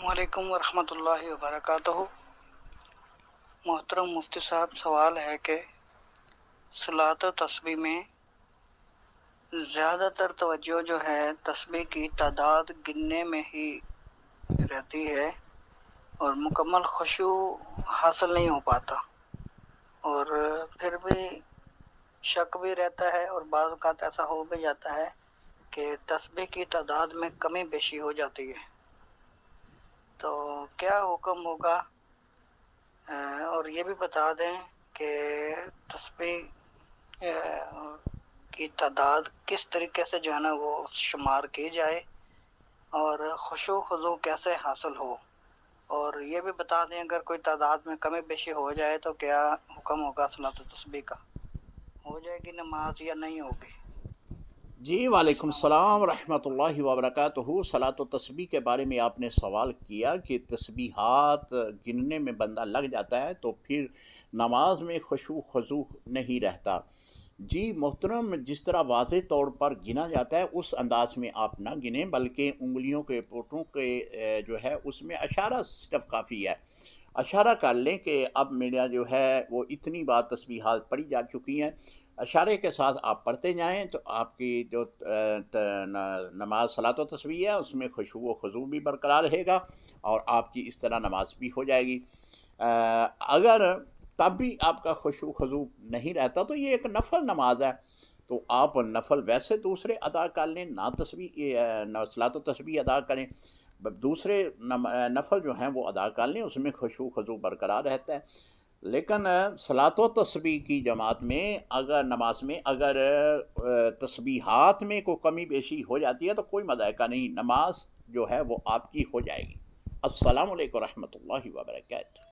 السلام علیکم ورحمۃ اللہ وبرکاتہ۔ محترم مفتی صاحب، سوال ہے کہ صلاۃ و تسبیح میں زیادہ تر توجہ جو ہے تسبیح کی تعداد گننے میں ہی رہتی ہے اور مکمل خشوع حاصل نہیں ہو پاتا، اور پھر بھی شک بھی رہتا ہے، اور بعض اوقات ایسا ہو بھی جاتا ہے کہ تسبیح کی تعداد میں کمی بیشی ہو جاتی ہے، تو کیا حکم ہوگا؟ اور یہ بھی بتا دیں کہ تسبیح کی تعداد کس طریقے سے جو ہے نا وہ شمار کی جائے اور خشوع خضوع کیسے حاصل ہو، اور یہ بھی بتا دیں اگر کوئی تعداد میں کمی بیشی ہو جائے تو کیا حکم ہوگا صلاۃ تسبیح کا؟ ہو جائے گی نماز یا نہیں ہوگی؟ جی وعلیکم السلام السلام علیکم۔ ورحمۃ اللہ وبرکاتہ۔ صلاۃ و تسبیح کے بارے میں آپ نے سوال کیا کہ تسبیحات گننے میں بندہ لگ جاتا ہے تو پھر نماز میں خشوع خضوع نہیں رہتا۔ جی محترم، جس طرح واضح طور پر گنا جاتا ہے اس انداز میں آپ نہ گنیں، بلکہ انگلیوں کے پوٹوں کے جو ہے اس میں اشارہ صرف کافی ہے۔ اشارہ کر لیں کہ اب میرا جو ہے وہ اتنی بار تسبیحات پڑھی جا چکی ہیں، اشارے کے ساتھ آپ پڑھتے جائیں تو آپ کی جو نماز صلاۃ و تسبیح ہے اس میں خشوع و خضوع بھی برقرار رہے گا اور آپ کی اس طرح نماز بھی ہو جائے گی۔ اگر تب بھی آپ کا خشوع خضوع نہیں رہتا تو یہ ایک نفل نماز ہے، تو آپ نفل ویسے دوسرے ادا کر لیں، نہ صلاۃ و تسبیح ادا کریں، دوسرے نفل جو ہیں وہ ادا کر لیں، اس میں خشوع خضوع برقرار رہتا ہے۔ لیکن صلاۃ و تسبیح کی جماعت میں اگر نماز میں اگر تسبیحات میں کوئی کمی بیشی ہو جاتی ہے تو کوئی مضائقہ نہیں، نماز جو ہے وہ آپ کی ہو جائے گی۔ السلام علیکم ورحمۃ اللہ وبرکاتہ۔